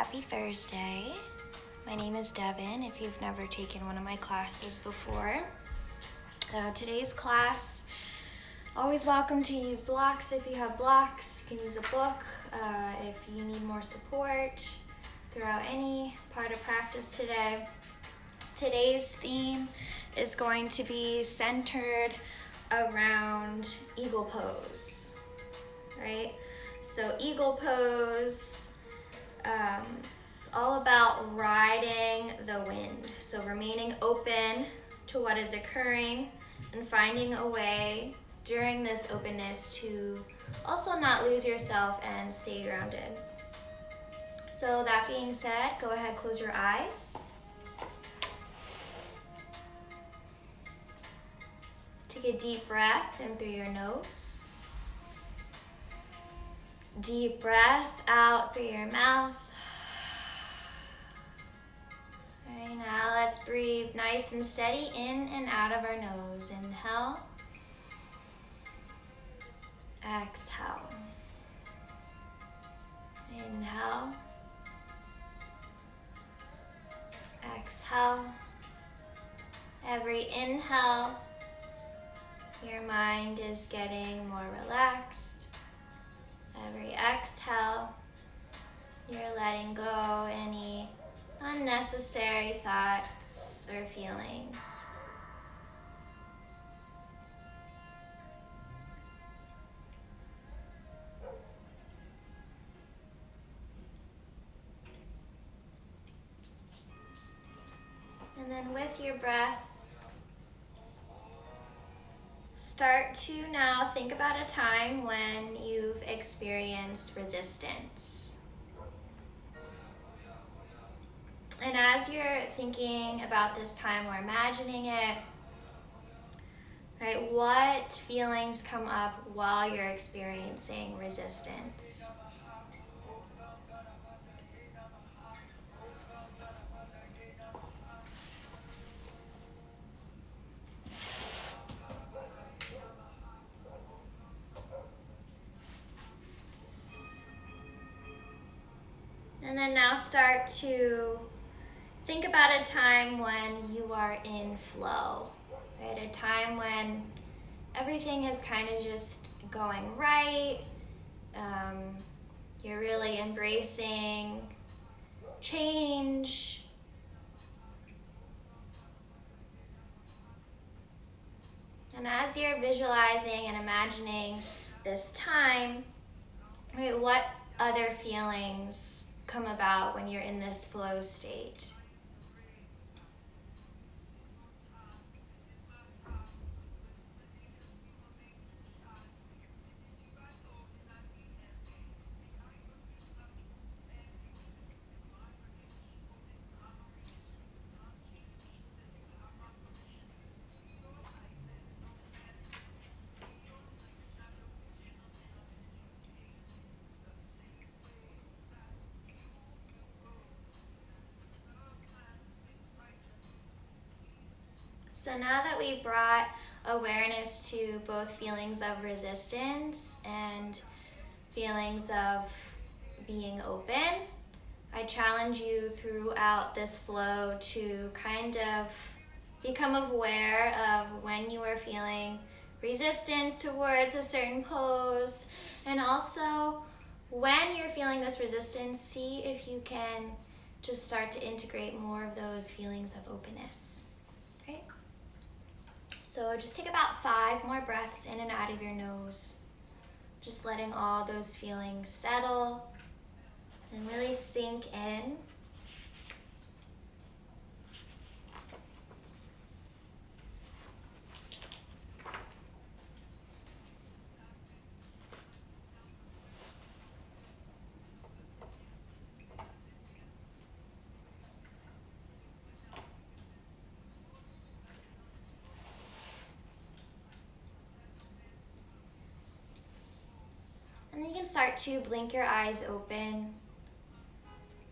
Happy Thursday. My name is Devyn, if you've never taken one of my classes before. Today's class, always welcome to use blocks if you have blocks. You can use a book if you need more support throughout any part of practice today. Today's theme is going to be centered around eagle pose, right? So eagle pose, it's all about riding the wind. So remaining open to what is occurring and finding a way during this openness to also not lose yourself and stay grounded. So that being said, go ahead, close your eyes. Take a deep breath in through your nose. Deep breath out through your mouth. All right, now let's breathe nice and steady in and out of our nose. Inhale. Exhale. Inhale. Exhale. Every inhale, your mind is getting more relaxed. Every exhale, you're letting go any unnecessary thoughts or feelings. And then with your breath, start to now think about a time when you've experienced resistance. And as you're thinking about this time or imagining it, right, what feelings come up while you're experiencing resistance? And then now start to think about a time when you are in flow, right? A time when everything is kind of just going right. You're really embracing change. And as you're visualizing and imagining this time, right, what other feelings come about when you're in this flow state? So now that we brought awareness to both feelings of resistance and feelings of being open, I challenge you throughout this flow to kind of become aware of when you are feeling resistance towards a certain pose, and also when you're feeling this resistance, see if you can just start to integrate more of those feelings of openness. Right? So just take about 5 more breaths in and out of your nose, just letting all those feelings settle and really sink in. And then you can start to blink your eyes open.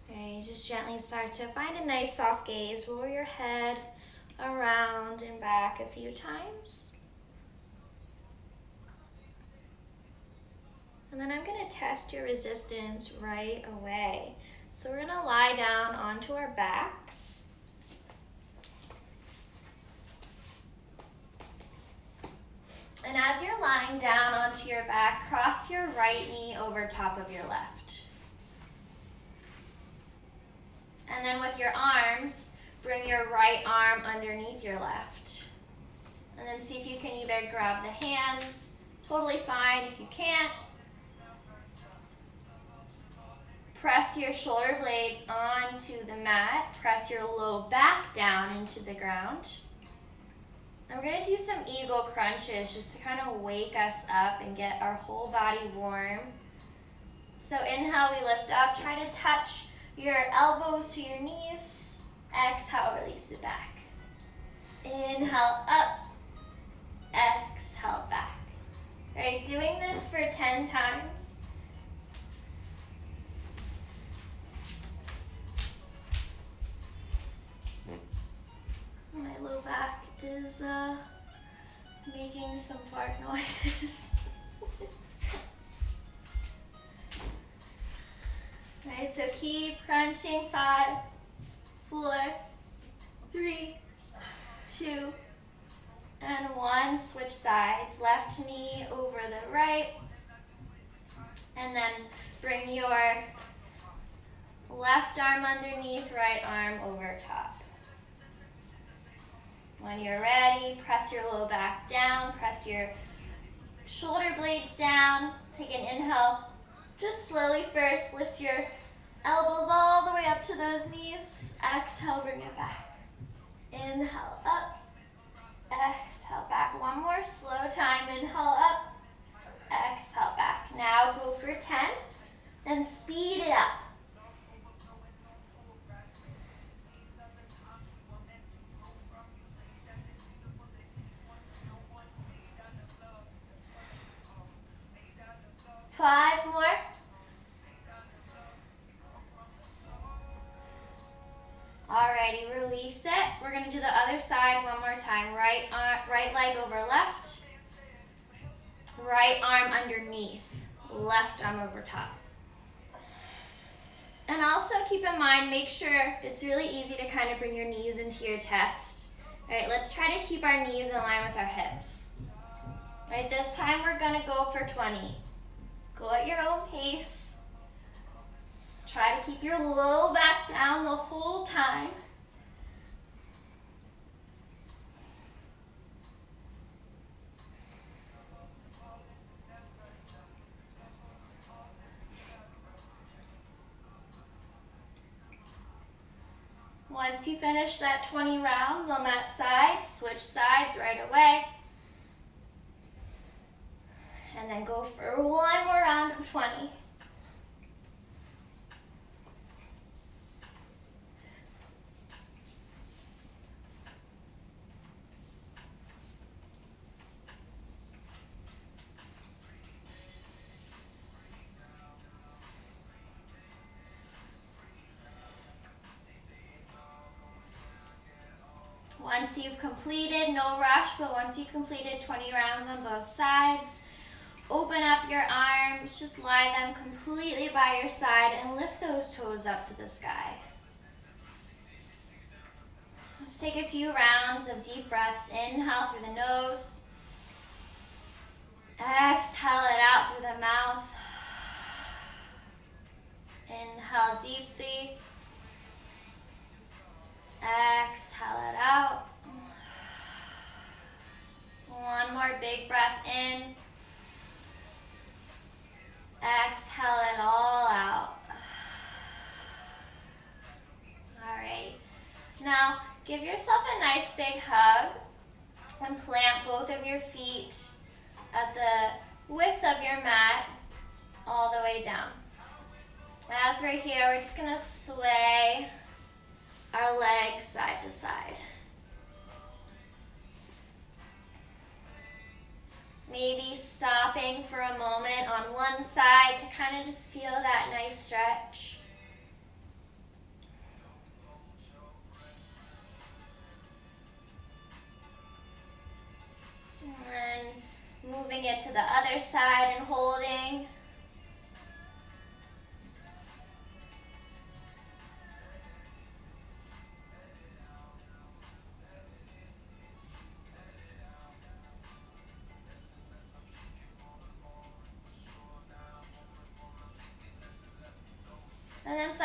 Okay, just gently start to find a nice soft gaze. Roll your head around and back a few times. And then I'm going to test your resistance right away. So we're gonna lie down onto our backs. And as you're lying down onto your back, cross your right knee over top of your left. And then with your arms, bring your right arm underneath your left. And then see if you can either grab the hands, totally fine if you can't. Press your shoulder blades onto the mat. Press your low back down into the ground. And we're gonna do some eagle crunches just to kind of wake us up and get our whole body warm. So inhale, we lift up. Try to touch your elbows to your knees. Exhale, release it back. Inhale, up. Exhale, back. All right, doing this for 10 times. My low back is making some fart noises. Alright, so keep crunching. 5, 4, 3, 2, and 1. Switch sides. Left knee over the right. And then bring your left arm underneath, right arm over top. When you're ready, press your low back down, press your shoulder blades down. Take an inhale. Just slowly first, lift your elbows all the way up to those knees. Exhale, bring it back. Inhale, up. Exhale, back. One more slow time. Inhale, up. Exhale, back. Now go for 10, then speed it up. Five more. Alrighty, release it. We're gonna do the other side one more time. Right leg over left. Right arm underneath. Left arm over top. And also keep in mind, make sure it's really easy to kind of bring your knees into your chest. Alright, let's try to keep our knees in line with our hips. Alright, this time we're gonna go for 20. Go at your own pace. Try to keep your low back down the whole time. Once you finish that 20 rounds on that side, switch sides right away. And then go for one more round of 20. Once you've completed, no rush, but once you've completed 20 rounds on both sides, open up your arms, just lie them completely by your side and lift those toes up to the sky. Let's take a few rounds of deep breaths. Inhale through the nose. Exhale it out through the mouth. Inhale deeply. Exhale it out. One more big breath in. Exhale it all out. Alright. Now, give yourself a nice big hug and plant both of your feet at the width of your mat all the way down. As we're here, we're just going to sway our legs side to side. Maybe stopping for a moment on one side to kind of just feel that nice stretch. And then moving it to the other side and holding.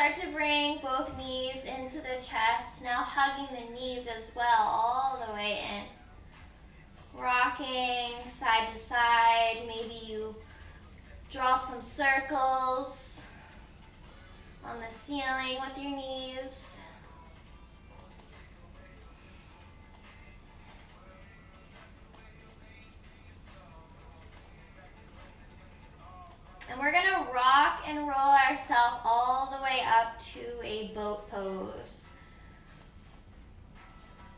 start to bring both knees into the chest. Now hugging the knees as well, all the way in. Rocking side to side. Maybe you draw some circles on the ceiling with your knees. And we're gonna rock and roll ourselves all the way up to a boat pose.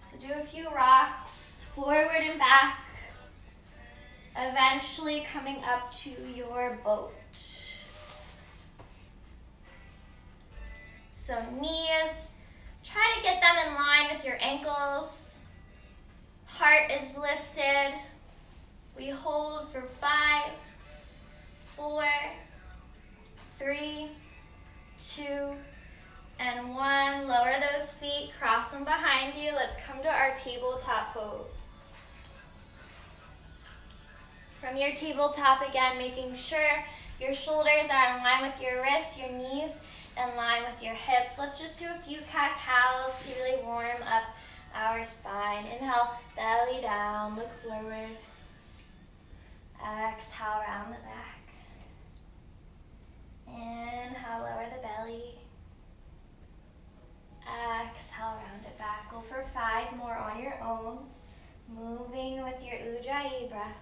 So do a few rocks, forward and back, eventually coming up to your boat. So knees, try to get them in line with your ankles. Heart is lifted. We hold for 5, 4, 3, 2, and 1. Lower those feet, cross them behind you. Let's come to our tabletop pose. From your tabletop again, making sure your shoulders are in line with your wrists, your knees in line with your hips. Let's just do a few cat-cows to really warm up our spine. Inhale, belly down, look forward. Exhale, round the back. Inhale, lower the belly. Exhale, round it back. Go for 5 more on your own. Moving with your Ujjayi breath.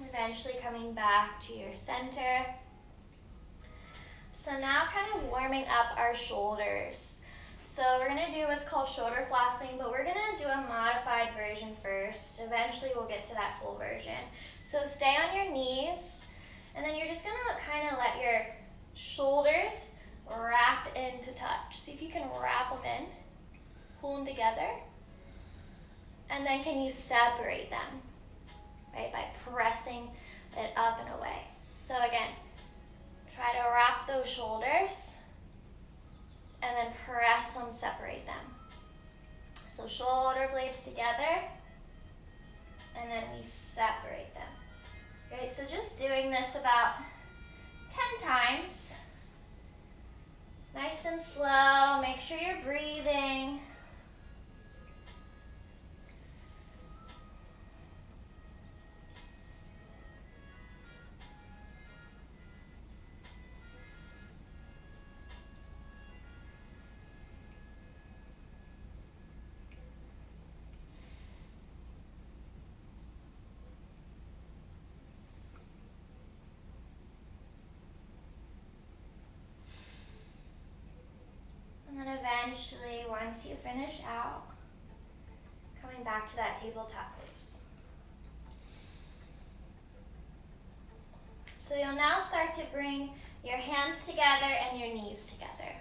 Eventually coming back to your center. So now kind of warming up our shoulders. So we're gonna do what's called shoulder flossing, but we're gonna do a modified version first. Eventually we'll get to that full version. So stay on your knees, and then you're just gonna kind of let your shoulders wrap in to touch. See if you can wrap them in, pull them together, and then can you separate them? Right, by pressing it up and away. So again, try to wrap those shoulders and then press them, separate them. So shoulder blades together and then we separate them. Great, so just doing this about 10 times. Nice and slow, make sure you're breathing. And then eventually, once you finish out, coming back to that tabletop pose. So you'll now start to bring your hands together and your knees together.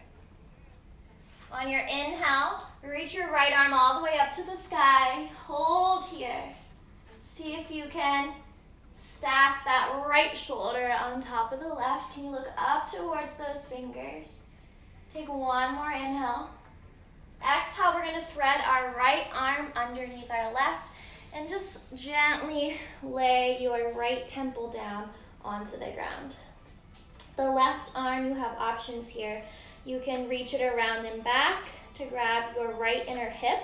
On your inhale, reach your right arm all the way up to the sky. Hold here. See if you can stack that right shoulder on top of the left. Can you look up towards those fingers? Take 1 more inhale. Exhale, we're going to thread our right arm underneath our left and just gently lay your right temple down onto the ground. The left arm, you have options here. You can reach it around and back to grab your right inner hip,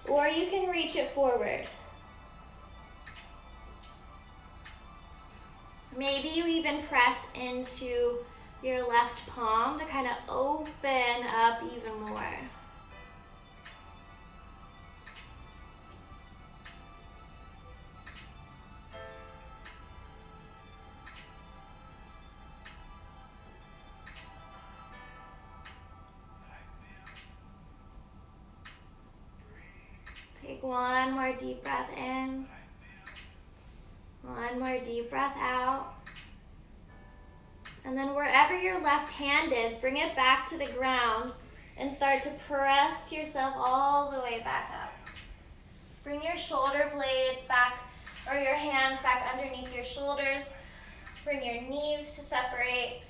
or you can reach it forward. Maybe you even press into your left palm to kind of open up even more. Take 1 more deep breath in. 1 more deep breath out. And then wherever your left hand is, bring it back to the ground and start to press yourself all the way back up. Bring your shoulder blades back or your hands back underneath your shoulders. Bring your knees to separate.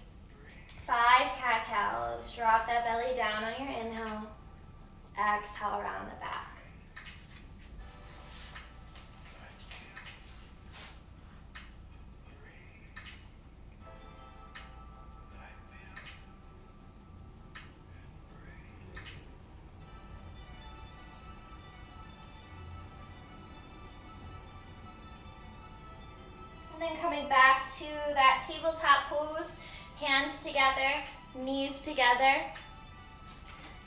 5 cat-cows. Drop that belly down on your inhale. Exhale, round the back. And then coming back to that tabletop pose, hands together, knees together.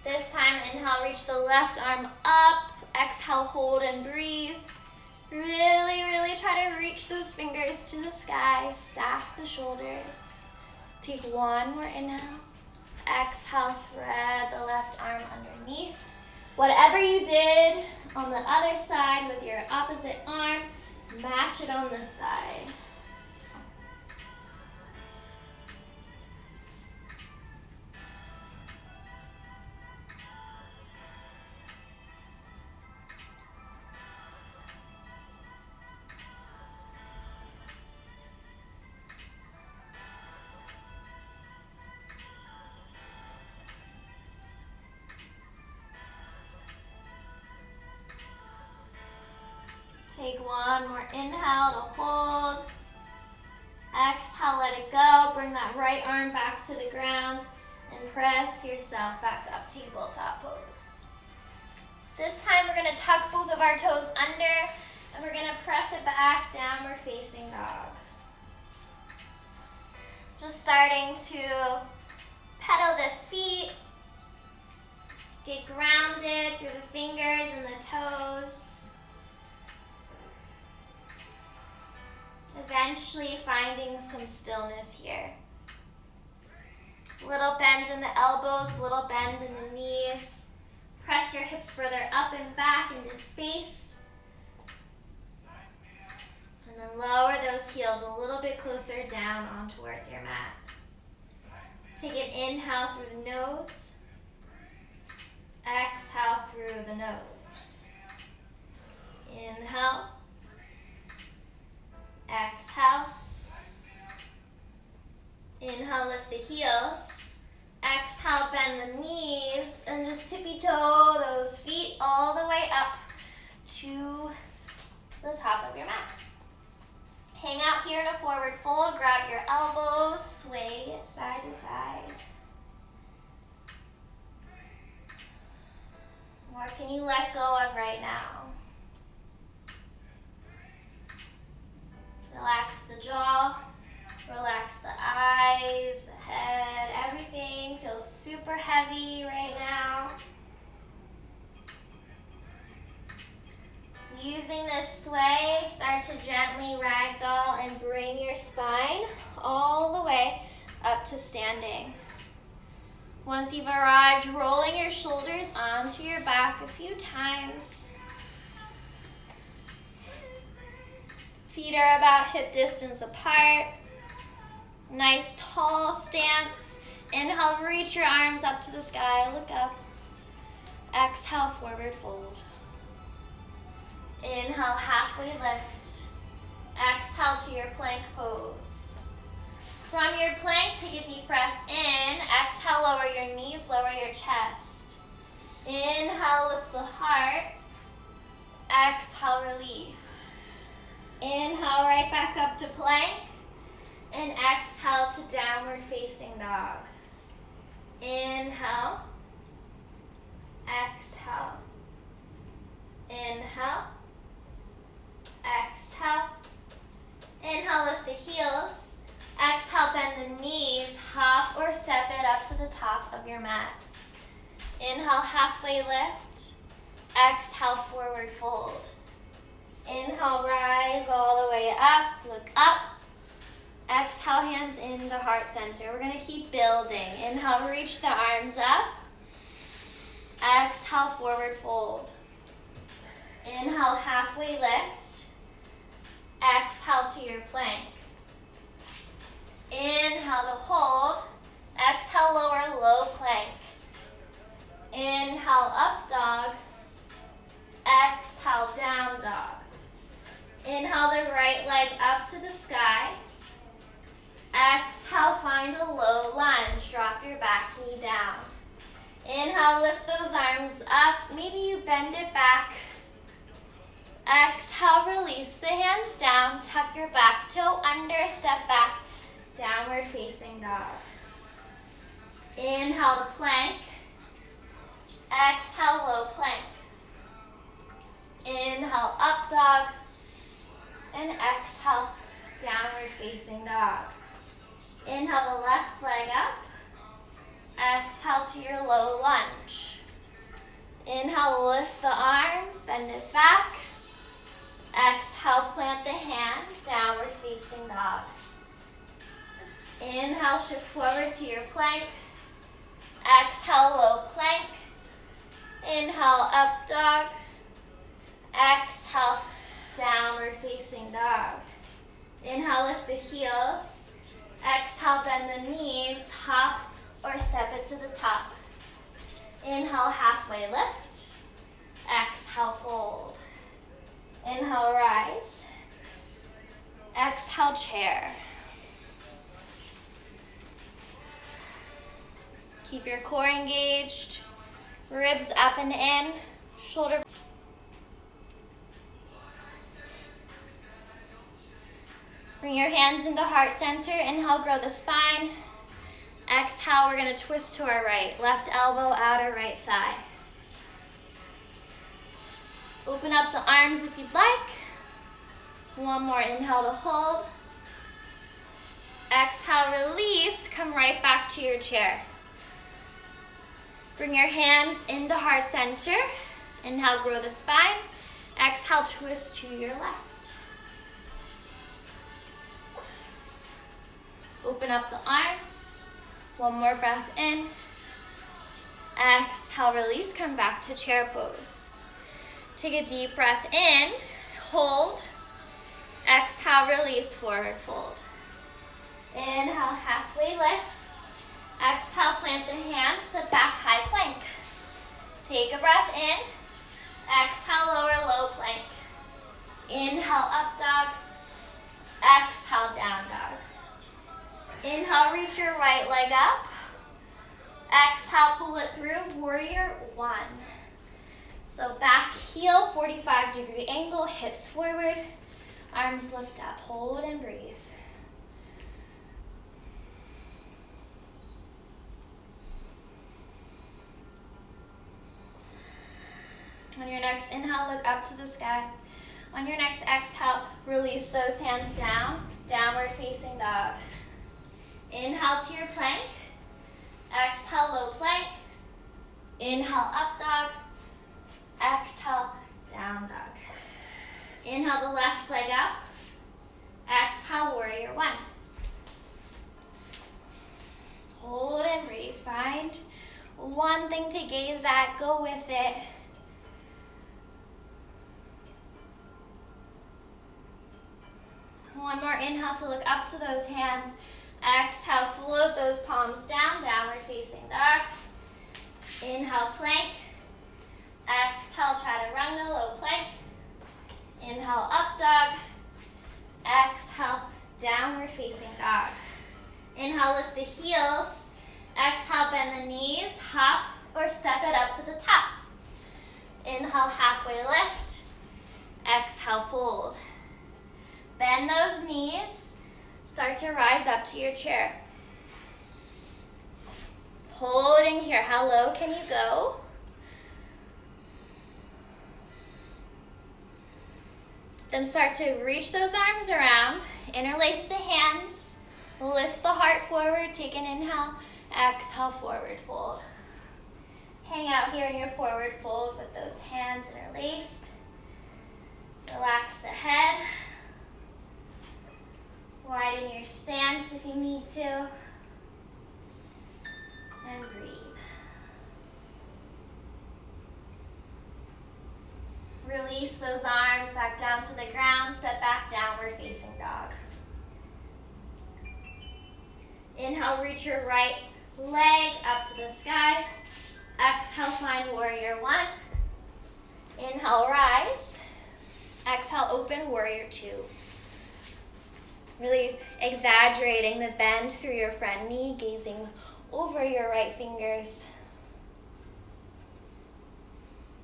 This time, inhale, reach the left arm up. Exhale, hold and breathe. Really, really try to reach those fingers to the sky. Stack the shoulders. Take one more inhale. Exhale, thread the left arm underneath. Whatever you did on the other side with your opposite arm, match it on this side. Take one more inhale to hold. Exhale, let it go. Bring that right arm back to the ground and press yourself back up, tabletop pose. This time we're gonna tuck both of our toes under and we're gonna press it back, downward facing dog. Just starting to pedal the feet, get grounded through the fingers and the toes. Eventually finding some stillness here. Little bend in the elbows, little bend in the knees. Press your hips further up and back into space. And then lower those heels a little bit closer down on towards your mat. Take an inhale through the nose. Exhale through the nose. Inhale. Exhale. Inhale, lift the heels. Exhale, bend the knees and just tippy toe those feet all the way up to the top of your mat. Hang out here in a forward fold. Grab your elbows, sway side to side. What can you let go of right now? Relax the jaw, relax the eyes, the head, everything feels super heavy right now. Using this sway, start to gently ragdoll and bring your spine all the way up to standing. Once you've arrived, rolling your shoulders onto your back a few times. Feet are about hip distance apart. Nice tall stance. Inhale, reach your arms up to the sky, look up. Exhale, forward fold. Inhale, halfway lift. Exhale to your plank pose. From your plank, take a deep breath in. Exhale, lower your knees, lower your chest. Inhale, lift the heart. Exhale, release. Inhale, right back up to plank. And exhale to downward facing dog. Inhale. Exhale. Inhale. Exhale. Inhale, lift the heels. Exhale, bend the knees. Hop or step it up to the top of your mat. Inhale, halfway lift. Exhale, forward fold. Inhale, rise all the way up. Look up. Exhale, hands into heart center. We're going to keep building. Inhale, reach the arms up. Exhale, forward fold. Inhale, halfway lift. Exhale to your plank. Inhale to hold. Exhale, lower, low plank. Inhale, up dog. Exhale, down dog. Inhale the right leg up to the sky. Exhale, find a low lunge. Drop your back knee down. Inhale, lift those arms up. Maybe you bend it back. Exhale, release the hands down. Tuck your back toe under, step back. Downward facing dog. Inhale to plank. Exhale, low plank. Inhale, up dog. And exhale, downward facing dog. Inhale the left leg up. Exhale to your low lunge. Inhale, lift the arms, bend it back. Exhale, plant the hands, downward facing dog. Inhale, shift forward to your plank. Exhale, low plank. Inhale, up dog. Exhale, downward facing dog. Inhale, lift the heels. Exhale, bend the knees, hop or step it to the top. Inhale, halfway lift. Exhale, fold. Inhale, rise. Exhale, chair. Keep your core engaged. Ribs up and in. Shoulder. Bring your hands into heart center. Inhale, grow the spine. Exhale, we're going to twist to our right. Left elbow, outer right thigh. Open up the arms if you'd like. One more inhale to hold. Exhale, release. Come right back to your chair. Bring your hands into heart center. Inhale, grow the spine. Exhale, twist to your left. Open up the arms. One more breath in. Exhale, release. Come back to chair pose. Take a deep breath in. Hold. Exhale, release, forward fold. Inhale, halfway lift. Exhale, plant the hands, step back, high plank. Take a breath in. Exhale, lower low plank. Inhale, up dog. Exhale, down dog. Inhale, reach your right leg up. Exhale, pull it through, warrior one. So back heel, 45-degree angle, hips forward, arms lift up, hold and breathe. On your next inhale, look up to the sky. On your next exhale, release those hands down, downward facing dog. Inhale to your plank. Exhale, low plank. Inhale, up dog. Exhale, down dog. Inhale the left leg up. Exhale, warrior one. Hold and breathe. Find one thing to gaze at. Go with it. One more inhale to look up to those hands. Exhale, float those palms down, downward facing dog. Inhale, plank. Exhale, chaturanga, low plank. Inhale, up dog. Exhale, downward facing dog. Inhale, lift the heels. Exhale, bend the knees, hop or step it up to the top. Inhale, halfway lift. Exhale, fold. Bend those knees. Start to rise up to your chair. Holding here. How low can you go? Then start to reach those arms around. Interlace the hands. Lift the heart forward. Take an inhale. Exhale, forward fold. Hang out here in your forward fold with those hands interlaced. Relax the head. Widen your stance if you need to. And breathe. Release those arms back down to the ground. Step back, downward facing dog. Inhale, reach your right leg up to the sky. Exhale, find warrior one. Inhale, rise. Exhale, open warrior two. Really exaggerating the bend through your front knee, gazing over your right fingers.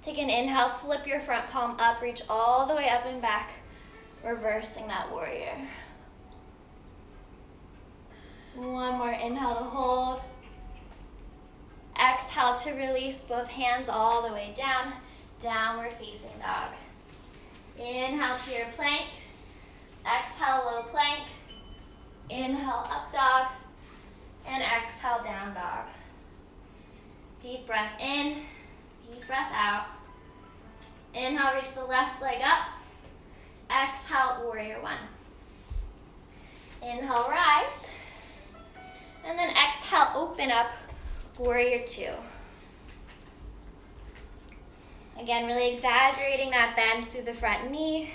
Take an inhale, flip your front palm up, reach all the way up and back, reversing that warrior. One more inhale to hold. Exhale to release both hands all the way down, downward facing dog. Inhale to your plank. Exhale, low plank. Inhale, up dog. And exhale, down dog. Deep breath in, deep breath out. Inhale, reach the left leg up. Exhale, warrior one. Inhale, rise. And then exhale, open up, warrior two. Again, really exaggerating that bend through the front knee.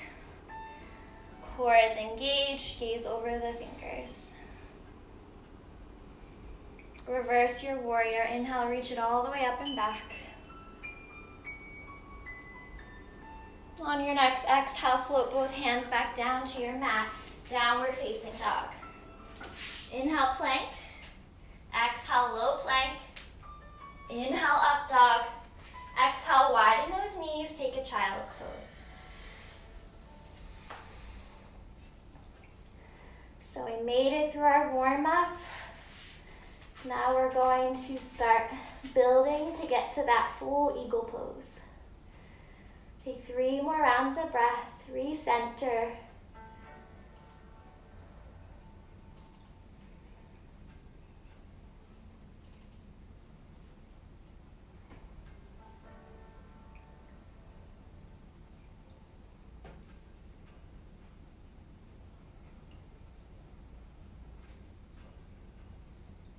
Core is engaged, gaze over the fingers. Reverse your warrior. Inhale, reach it all the way up and back. On your next exhale, float both hands back down to your mat, downward facing dog. Inhale, plank. Exhale, low plank. Inhale, up dog. Exhale, widen those knees, take a child's pose. So we made it through our warm-up. Now we're going to start building to get to that full eagle pose. Take 3 more rounds of breath, recenter.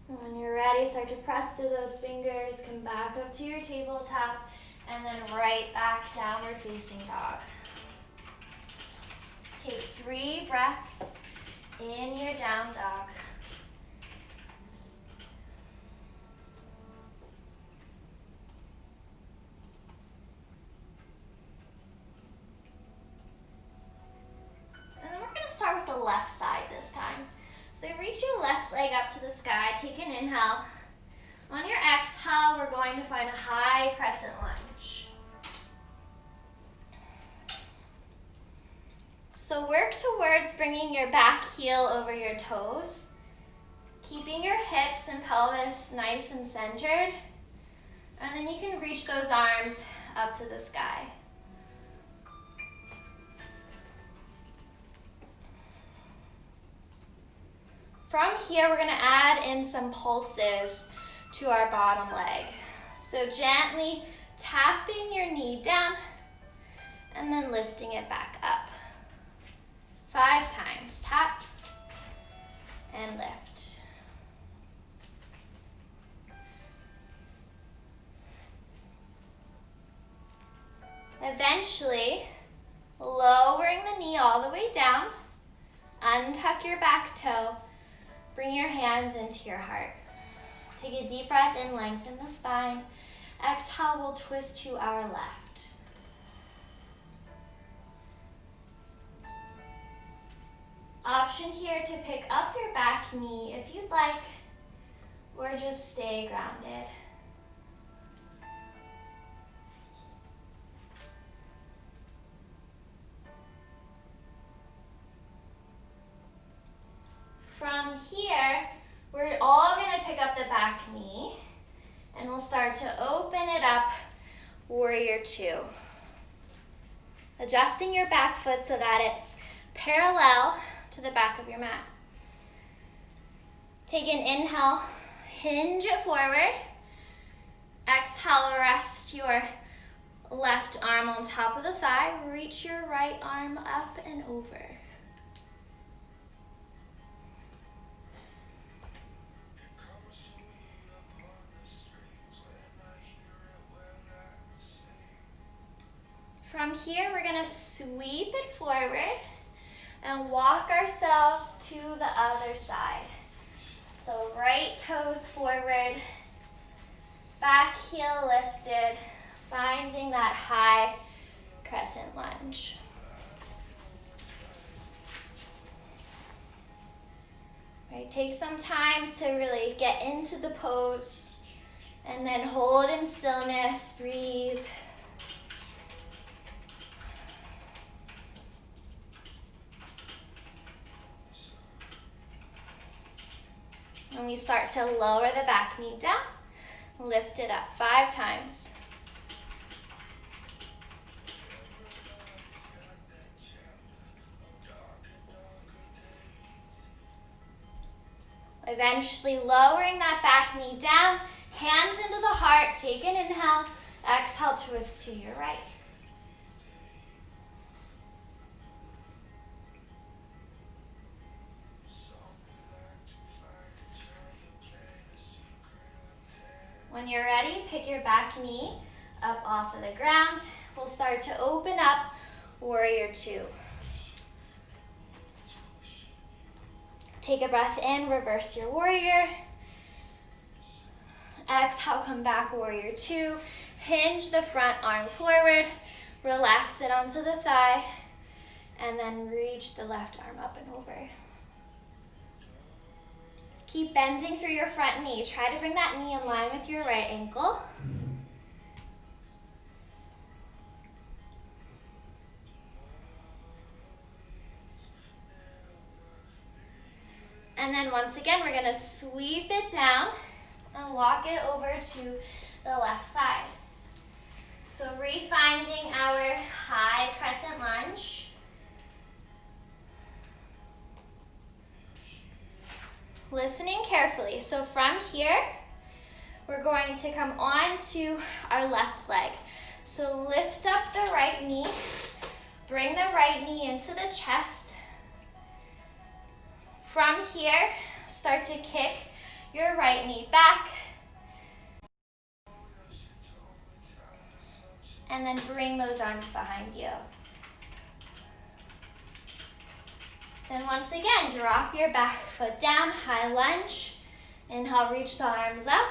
When you're ready, start to press through those fingers, come back up to your tabletop, and then right back, downward facing dog. Take 3 breaths in your down dog. And then we're going to start with the left side this time. So reach your left leg up to the sky, take an inhale. On your exhale, we're going to find a high crescent lunge. So work towards bringing your back heel over your toes, keeping your hips and pelvis nice and centered, and then you can reach those arms up to the sky. From here, we're going to add in some pulses to our bottom leg. So gently tapping your knee down and then lifting it back up. 5 times. Tap and lift. Eventually, lowering the knee all the way down, untuck your back toe, bring your hands into your heart. Take a deep breath in, lengthen the spine. Exhale, we'll twist to our left. Option here to pick up your back knee if you'd like, or just stay grounded. From here, we're all going to pick up the back knee, and we'll start to open it up, warrior two. Adjusting your back foot so that it's parallel to the back of your mat. Take an inhale, hinge it forward. Exhale, rest your left arm on top of the thigh. Reach your right arm up and over. From here, we're going to sweep it forward and walk ourselves to the other side. So right toes forward, back heel lifted, finding that high crescent lunge. Right, take some time to really get into the pose and then hold in stillness, breathe. And we start to lower the back knee down, lift it up 5 times. Eventually lowering that back knee down, hands into the heart, take an inhale, exhale, twist to your right. When you're ready, pick your back knee up off of the ground. We'll start to open up Warrior 2. Take a breath in, reverse your warrior. Exhale, come back, Warrior 2. Hinge the front arm forward, relax it onto the thigh, and then reach the left arm up and over. Keep bending through your front knee. Try to bring that knee in line with your right ankle. And then once again, we're gonna sweep it down and walk it over to the left side. So refinding our high crescent lunge. Listening carefully. So from here, we're going to come on to our left leg. So lift up the right knee, bring the right knee into the chest. From here, start to kick your right knee back. And then bring those arms behind you. Then once again, drop your back foot down, high lunge. Inhale, reach the arms up.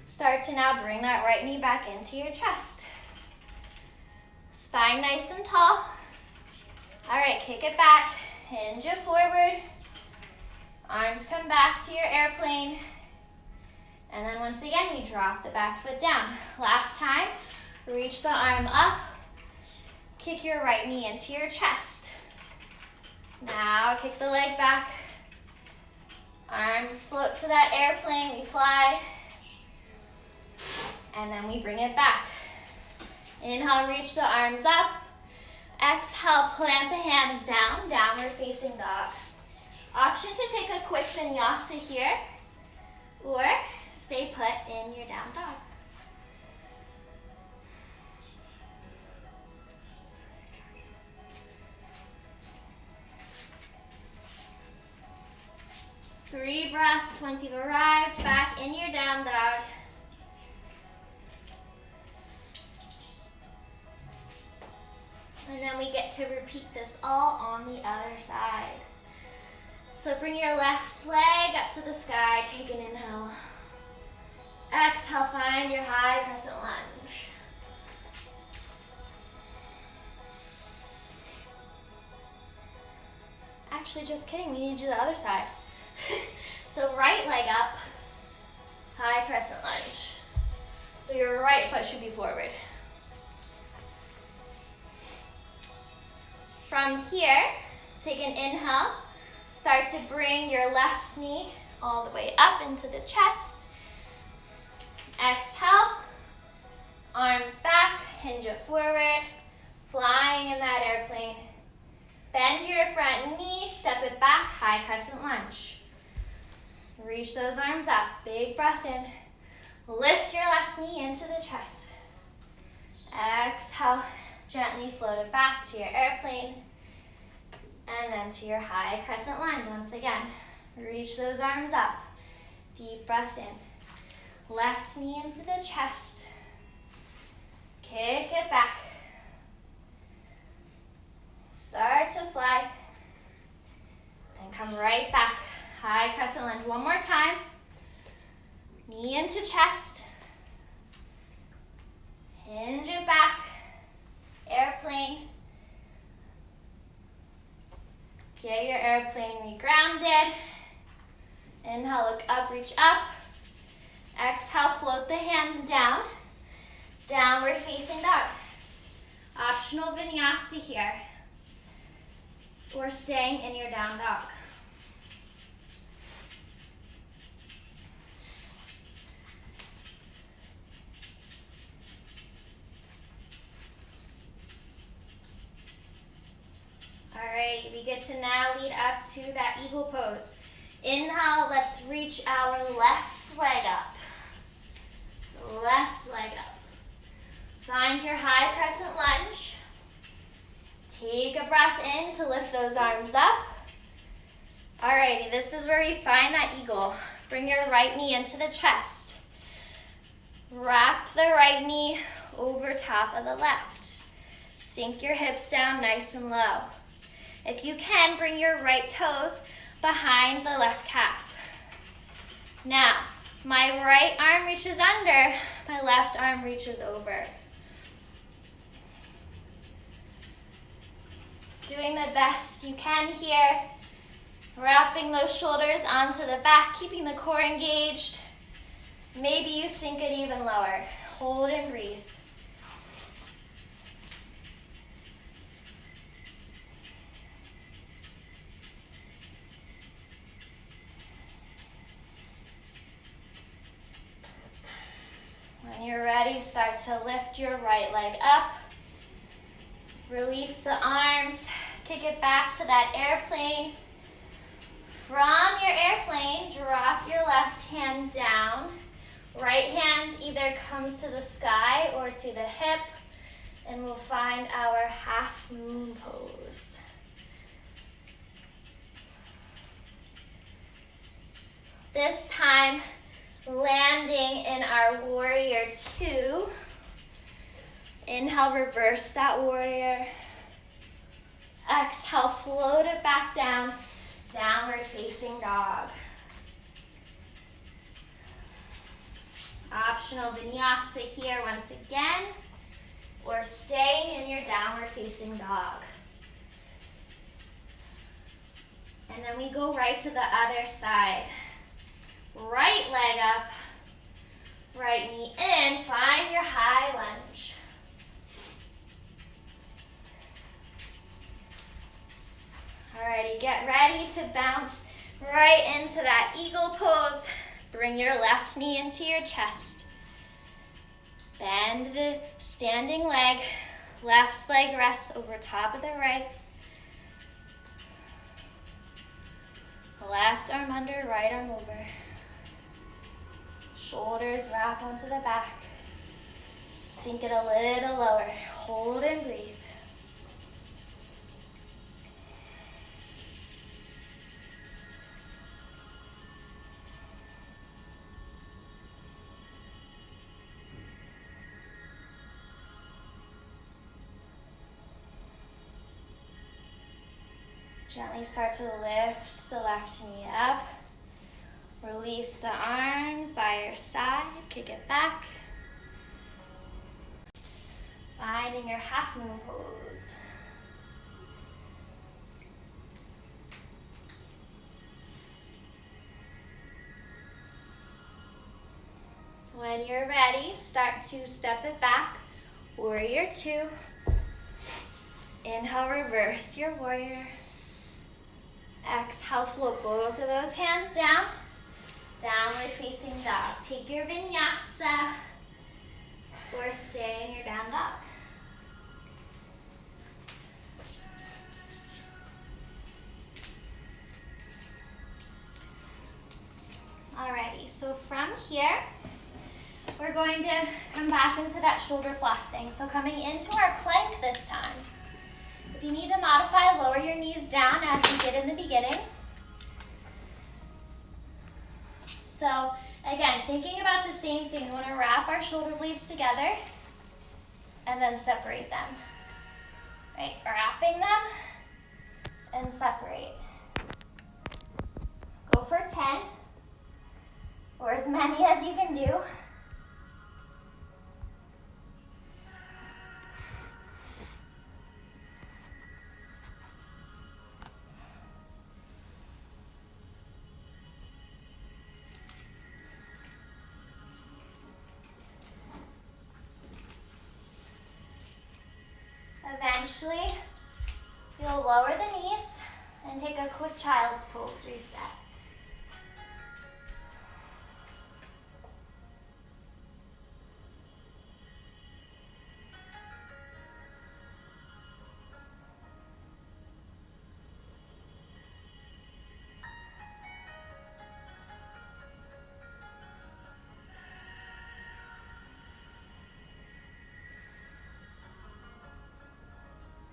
Start to now bring that right knee back into your chest. Spine nice and tall. All right, kick it back, hinge it forward. Arms come back to your airplane. And then once again, we drop the back foot down. Last time, reach the arm up. Kick your right knee into your chest. Now kick the leg back. Arms float to that airplane, we fly. And then we bring it back. Inhale, reach the arms up. Exhale, plant the hands down, downward facing dog. Option to take a quick vinyasa here, or stay put in your down dog. Three breaths once you've arrived back in your down dog. And then we get to repeat this all on the other side. So bring your left leg up to the sky, take an inhale. Exhale, find your high crescent lunge. Actually, just kidding, we need to do the other side. So right leg up, high crescent lunge. So your right foot should be forward. From here, take an inhale. Start to bring your left knee all the way up into the chest. Exhale, arms back, hinge it forward, flying in that airplane. Bend your front knee, step it back, high crescent lunge. Reach those arms up, big breath in. Lift your left knee into the chest. Exhale, gently float it back to your airplane. And then to your high crescent lunge once again. Reach those arms up. Deep breath in. Left knee into the chest. Kick it back. Start to fly. Then come right back. High crescent lunge. One more time. Knee into chest. Hinge it back. Airplane. Get your airplane regrounded. Inhale, look up, reach up. Exhale, float the hands down. Downward facing dog. Optional vinyasa here. Or staying in your down dog. Alrighty, we get to now lead up to that eagle pose. Inhale, let's reach our left leg up. So left leg up. Find your high crescent lunge. Take a breath in to lift those arms up. Alrighty, this is where we find that eagle. Bring your right knee into the chest. Wrap the right knee over top of the left. Sink your hips down nice and low. If you can, bring your right toes behind the left calf. Now, my right arm reaches under, my left arm reaches over. Doing the best you can here. Wrapping those shoulders onto the back, keeping the core engaged. Maybe you sink it even lower. Hold and breathe. When you're ready, start to lift your right leg up. Release the arms. Kick it back to that airplane. From your airplane, drop your left hand down. Right hand either comes to the sky or to the hip, and we'll find our half moon pose. This time, landing in our warrior two. Inhale, reverse that warrior. Exhale, float it back down. Downward facing dog. Optional vinyasa here once again, or staying in your downward facing dog. And then we go right to the other side. Right leg up, right knee in, find your high lunge. Alrighty, get ready to bounce right into that eagle pose. Bring your left knee into your chest. Bend the standing leg. Left leg rests over top of the right. Left arm under, right arm over. Shoulders wrap onto the back. Sink it a little lower. Hold and breathe. Gently start to lift the left knee up. Release the arms by your side. Kick it back. Finding your half moon pose. When you're ready, start to step it back. Warrior two. Inhale, reverse your warrior. Exhale, float both of those hands down. Downward facing dog. Take your vinyasa or stay in your down dog. Alrighty, so from here, we're going to come back into that shoulder flossing. So coming into our plank this time. If you need to modify, lower your knees down as we did in the beginning. So again, thinking about the same thing, we want to wrap our shoulder blades together and then separate them. Right, wrapping them and separate. Go for 10 or as many as you can do. Eventually, you'll lower the knees and take a quick child's pose reset.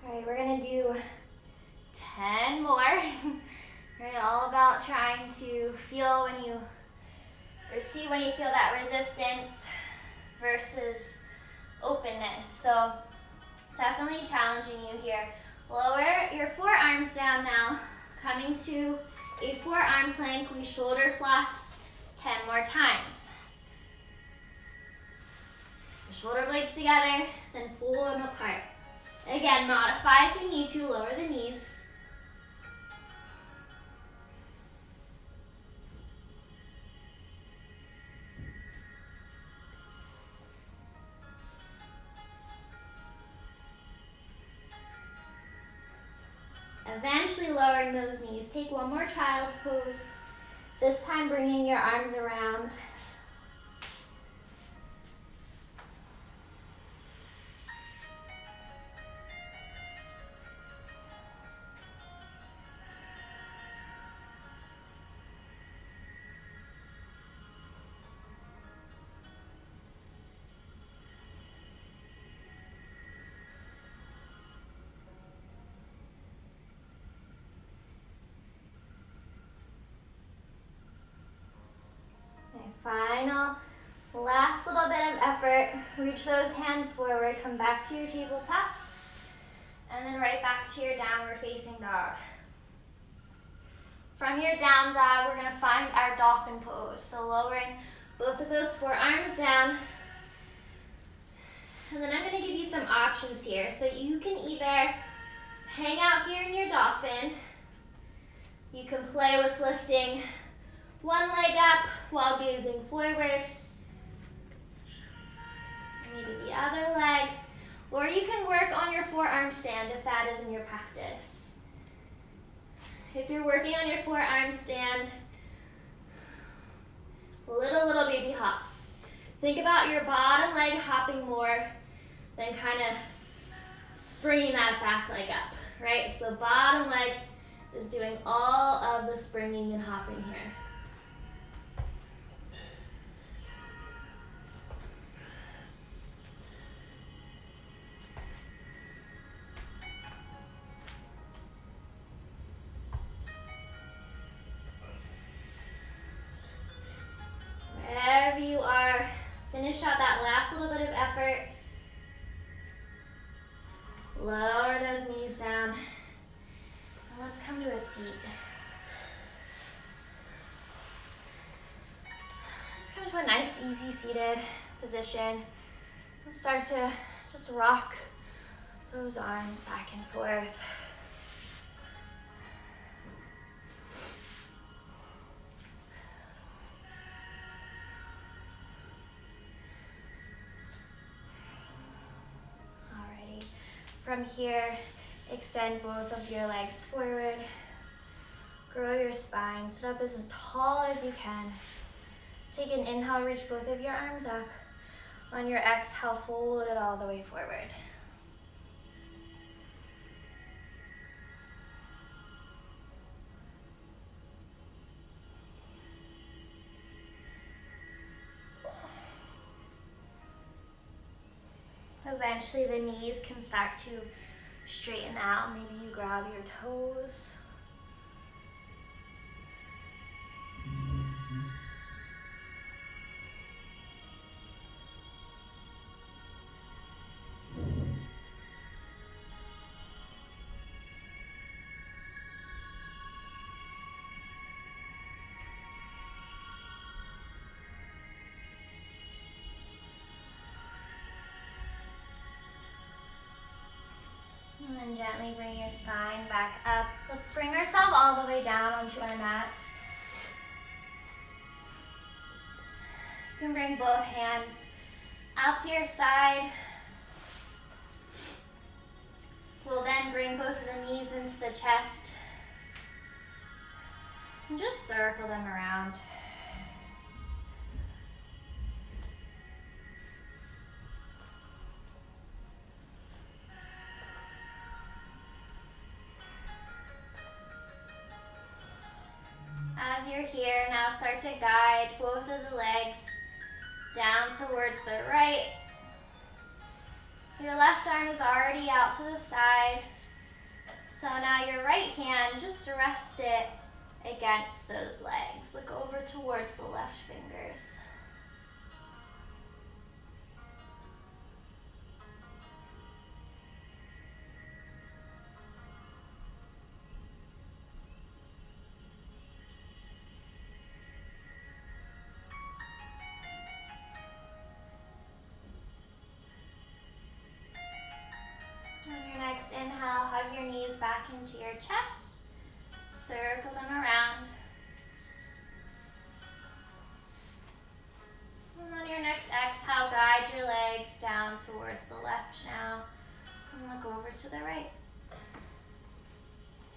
All right, we're gonna do 10 more. Right, all about trying to feel when you, or see when you feel that resistance versus openness. So definitely challenging you here. Lower your forearms down now. Coming to a forearm plank, we shoulder floss 10 more times. Shoulder blades together, then pull them apart. Again, modify if you need to, lower the knees. Eventually lowering those knees. Take one more child's pose. This time bringing your arms around. Final, last little bit of effort. Reach those hands forward, come back to your tabletop, and then right back to your downward facing dog. From your down dog, we're gonna find our dolphin pose. So lowering both of those forearms down. And then I'm gonna give you some options here. So you can either hang out here in your dolphin. You can play with lifting one leg up while gazing forward, maybe the other leg, or you can work on your forearm stand if that is in your practice. If you're working on your forearm stand, little baby hops. Think about your bottom leg hopping more than kind of springing that back leg up, right? So bottom leg is doing all of the springing and hopping here. Wherever you are, finish out that last little bit of effort. Lower those knees down. And let's come to a seat. Just come to a nice, easy seated position. And start to just rock those arms back and forth. From here, extend both of your legs forward. Grow your spine. Sit up as tall as you can. Take an inhale, reach both of your arms up. On your exhale, fold it all the way forward. Eventually the knees can start to straighten out. Maybe you grab your toes. And then gently bring your spine back up. Let's bring ourselves all the way down onto our mats. You can bring both hands out to your side. We'll then bring both of the knees into the chest and just circle them around. As you're here, now start to guide both of the legs down towards the right. Your left arm is already out to the side. So now your right hand, just rest it against those legs. Look over towards the left fingers. On your next inhale, hug your knees back into your chest. Circle them around. And on your next exhale, guide your legs down towards the left now. And look over to the right.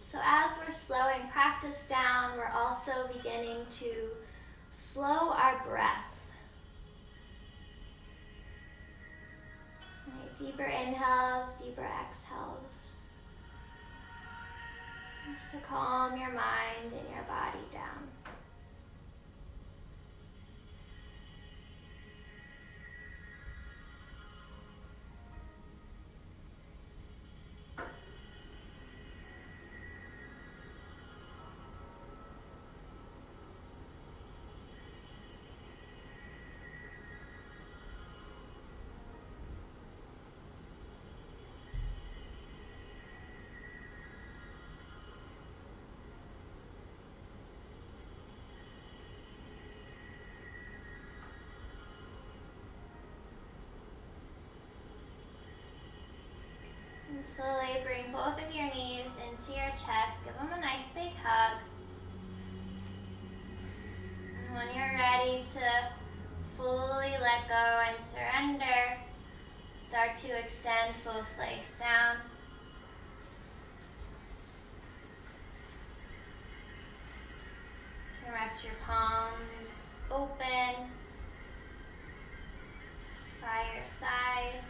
So as we're slowing practice down, we're also beginning to slow our breath. Right, deeper inhales, deeper exhales. Just to calm your mind and your body down. And slowly bring both of your knees into your chest. Give them a nice big hug. And when you're ready to fully let go and surrender, start to extend both legs down. You can rest your palms open by your side.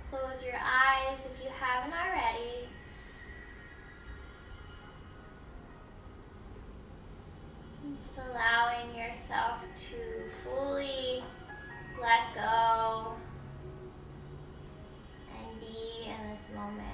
Close your eyes if you haven't already. Just allowing yourself to fully let go and be in this moment.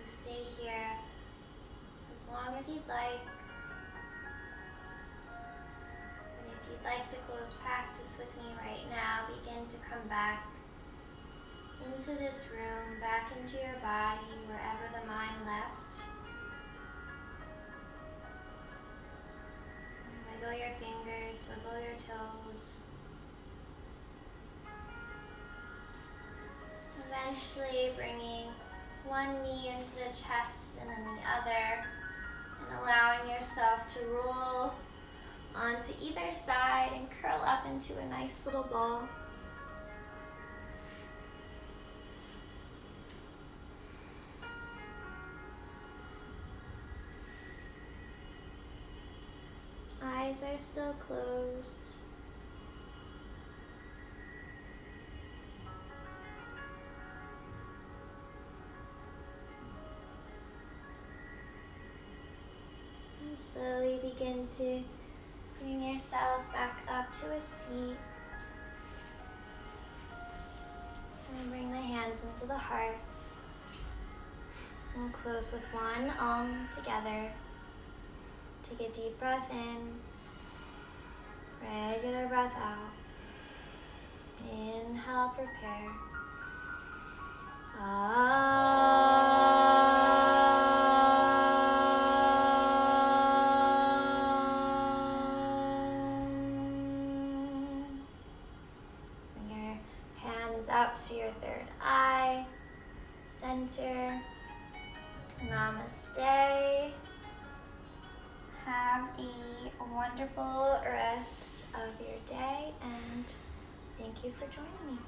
stay here as long as you'd like. And if you'd like to close practice with me right now, begin to come back into this room, back into your body, wherever the mind left. Wiggle your fingers, wiggle your toes. Eventually bringing one knee into the chest and then the other, and allowing yourself to roll onto either side and curl up into a nice little ball. Eyes are still closed. And slowly begin to bring yourself back up to a seat. And bring the hands into the heart. And close with one together. Take a deep breath in. Regular breath out. Inhale, prepare. Bring your hands up to your third eye. Center. Namaste. Have a wonderful rest of your day, and thank you for joining me.